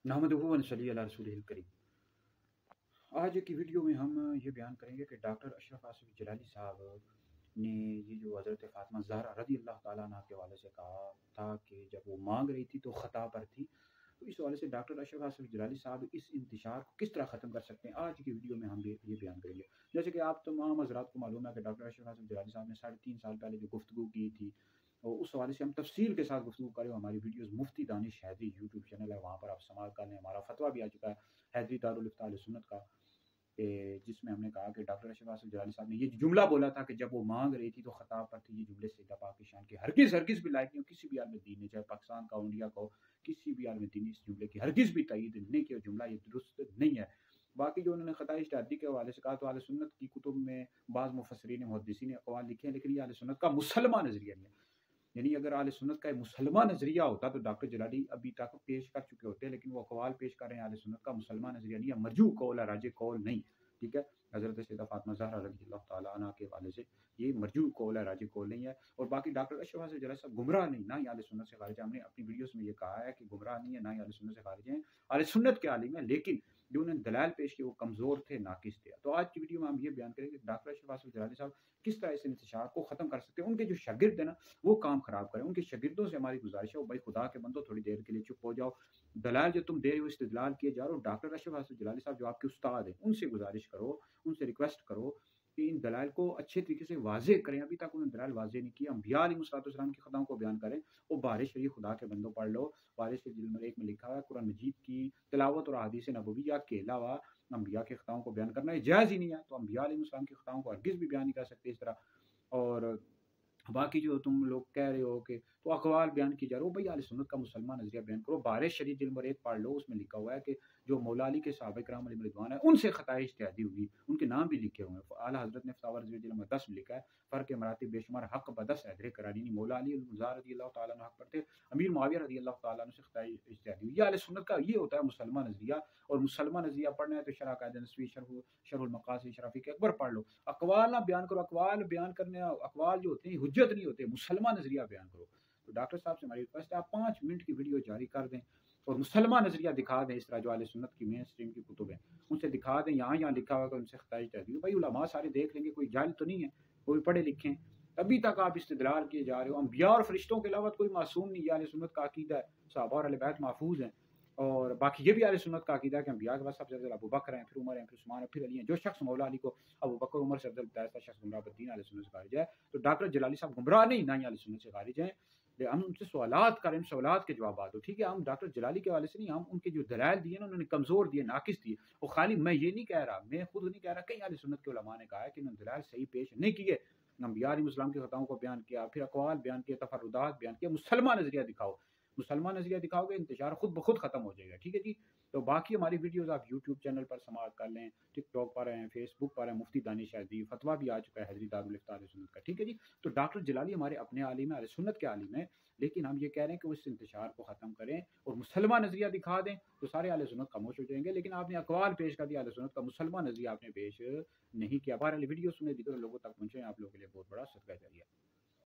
नहमदुहु व नसल्ली अला रसूलिहिल करीम। आज की वीडियो में हम ये बयान करेंगे कि डॉक्टर अशरफ आसिफ जलाली साहब ने ये जो हज़रत फ़ातिमा ज़हरा रज़ी अल्लाह ताला अन्हा के हवाले से कहा था कि जब वो मांग रही थी तो ख़ता पर थी, तो इस हवाले से डॉक्टर अशरफ आसिफ जलाली साहब इस इंतशार को किस तरह ख़त्म कर सकते हैं, आज की वीडियो में हम ये बयान करेंगे। जैसे कि आप तमाम हज़रात को मालूम है कि डॉक्टर अशरफ आसिफ जलाली साहब ने 3.5 साल पहले जो गुफ्तगू की थी, और उस हवाले से हम तफसील के साथ गुफ्तगू करें। हमारी वीडियोस मुफ्ती दानिश हैदरी यूट्यूब चैनल है, वहाँ पर आप समाअत कर लें। हमारा फतवा भी आ चुका है हैदरी दारुल इफ्ता अहले सुन्नत का, जिसमें हमने कहा कि डॉक्टर अशरफ आसिफ जलाली साहब ने ये जुमला बोला था कि जब वो मांग रही थी तो ख़ता पर थी। ये जुमले सईदा पाक की शान के हरगिज़ भी लायक नहीं हो किसी भी आलम दीन ने, चाहे पाकिस्तान का, इंडिया का हो, किसी भी आलम दीन ने इस जुमले की हरगिज़ भी तईद नहीं किया। जुमला ये दुरुस्त नहीं है। बाकी जो उन्होंने ख़ता इज्तिहादी के हवाले से कहा, तो अहले सुन्नत की कुतुब में बाज़ मुफस्सिरीन मुहद्दिसीन ने अक़वाल लिखे हैं, लेकिन ये अहले सुन्नत का मुसलमान नज़रिया नहीं है। यानी अगर अहले सुन्नत का मुसलमान नज़रिया होता तो डॉक्टर जलाली अभी तक पेश कर चुके होते, लेकिन वो अक़वाल पेश कर रहे हैं। अहले सुन्नत का मुसलमान नज़रिया नहीं है, मरजू कौल है, राजे कौल नहीं। ठीक है, हज़रत सैयदा फ़ातिमा ज़हरा रज़ी अल्लाह ताला अन्हा के हवाले से ये मरजू कौल है, राजे कौल नहीं है। और बाकी डॉक्टर अशरफ आसिफ जलाली साहब गुमराह नहीं, ना ही अहले सुन्नत से खारिज है। हमने अपनी वीडियोस में ये कहा है कि गुमराह नहीं है, ना ही अहले सुन्नत से खारिज हैं, अहले सुन्नत के आलिम है, लेकिन जो उन्होंने दलाइल पेश किए वो कमज़ोर थे, नाकिस थे। तो आज की वीडियो में हम ये बयान करेंगे कि डॉक्टर अशरफ आसिफ जलाली साहब किस तरह इस इंतशार को ख़त्म कर सकते हैं। उनके जो शागिर्द है ना, वो काम ख़राब करें। उनके शागिर्दों से हमारी गुजारिश है, भाई खुदा के बंदो थोड़ी देर के लिए चुप हो जाओ। दलाइल जो तुम दे रहे हो, इस्तिदलाल किए जा रहे हो, डॉक्टर अशरफ आसिफ जलाली साहब जो आपके उस्ताद हैं, उनसे गुजारिश करो, उनसे रिक्वेस्ट करो कि इन दलाइल को अच्छे तरीके से वाज़ेह करें। अभी तक उन्होंने दलाइल वाज़ेह नहीं किया। अंबिया अलैहिस्सलाम की ख़ताओं को बयान करें। और बारिश शरीफ खुदा के बंदो पढ़ लो, बारिश शरीफ जिल्द नंबर 1 में लिखा है कुरान मजीद की तिलावत और अहादीस नबविया के अलावा अंबिया की ख़ताओं को बयान करना जायज़ ही नहीं है। तो अंबिया अलैहिस्सलाम की ख़ताओं को हरगिज़ भी बयान नहीं कर सकते इस तरह। और बाकी जो तुम लोग कह रहे हो कि तो अक़वाल बयान की जा रही हो, भाई अहले सुन्नत का मुसलमान नज़रिया बयान करो। बारिश शरीफ जिल्द नंबर 1 पढ़ लो, उसमें लिखा हुआ है कि जो मौला अली के सहाबा किराम अलैहिम रिज़वान है, उनसे ख़ताए इज्तिहादी हुई, उनके नाम भी लिखे हुए हैं। आला हज़रत ने फ़तावा रज़विया जिल्द नंबर 10 में लिखा है, फ़र्क़ मरातिब बेशुमार हक़ बदस हैदर करानी। मौला अली रज़ी अल्लाह तआला अन्हु हक़ पर थे, अमीर मुआविया रज़ी अल्लाह तआला अन्हु से ख़ताए इज्तिहादी हुई। ये अहले सुन्नत का ये होता है मुसलमान नज़रिया। और मुसलमान नज़रिया पढ़ना है तो शरह कायदे नस्वी, शरहुल मक़ासिद शराफ़ी के अकबर पढ़ लो। अक़वाल ना बयान करो, अक़वाल बयान करने, अक़वाल जो होते हैं हुज्जत नहीं होते, मुसलमान नज़रिया बयान करो। तो डॉक्टर साहब से हमारी रिक्वेस्ट है, आप 5 मिनट की वीडियो जारी कर दें और मुसलमान नज़रिया दिखा दें। इस तरह जो अहले सुन्नत की मेन स्ट्रीम की कुतुब हैं, उनसे दिखा दें। यहाँ लिखा हुआ उनसे ख़ताए इज्तिहादी। भाई उलमा सारे देख लेंगे, कोई जाहिल तो नहीं है, वो भी पढ़े लिखे हैं। अभी तक आप इस्तिदलाल किए जा रहे हो। अंबिया और फरिश्तों के अलावा कोई मासूम नहीं, अहले सुन्नत का अकीदा है। सहाबा और अहले बैत महफूज हैं। और बाकी ये भी अहले सुन्नत का अकीदा है कि अंबिया के बाद सबसे अफ़ज़ल अबू बकर हैं, फिर उमर हैं, फिर उस्मान हैं, फिर अली हैं। जो शख्स मौला अली को अबू बकर उमर से अफ़ज़ल बताया था, शख्स गुमराह बदीन अहले सुन्नत से खारिज है। तो डॉक्टर जलाली साहब गुमराह नहीं, ना ही अहले सुन्नत से खारिज हैं। हम उनसे सवालात करें, सवालात के जवाब दो। ठीक है, हम डॉक्टर जलाली के हवाले से नहीं, हम उनके जो दलाइल दिए ना, उन्होंने कमज़ोर दिए, नाकिस दिए। और खाली मैं ये नहीं कह रहा, मैं खुद नहीं कह रहा, कई अहले सुन्नत के उलमा ने कहा है कि उन्होंने दलाइल सही पेश नहीं किए। अंबिया अलैहिस्सलाम की ख़ताओं को बयान किया, फिर अक़वाल बयान किए, तफर्रुदात बयान किया। मुसलमान नज़रिया दिखाओ, मुसलमान नज़रिया दिखाओगे, इंतशार खुद ब खुद ख़त्म हो जाएगा। ठीक है जी। तो बाकी हमारी वीडियोज़ आप यूट्यूब चैनल पर समाअत कर लें, टिकटॉक पर हैं, फेसबुक पर हैं, मुफ्ती दानिश हैदरी, फतवा भी आ चुका है हैदरी दारुल इफ्ता अहले सुन्नत का। ठीक है जी। तो डॉक्टर जलाली हमारे अपने आलिम हैं, अहले सुन्नत के आलिम हैं, लेकिन हम ये कह रहे हैं कि वो इस इंतशार को ख़त्म करें और मुसलमान नज़रिया दिखा दें, तो सारे अहले सुन्नत खामोश हो जाएंगे। लेकिन आपने अक़वाल पेश कर दिया, अहले सुन्नत का मुसलमान नज़रिया आपने पेश नहीं किया। बहरहाल वीडियो सुने, दीगर लोगों तक पहुँचे, आप लोगों के लिए बहुत बड़ा सदका जारिया।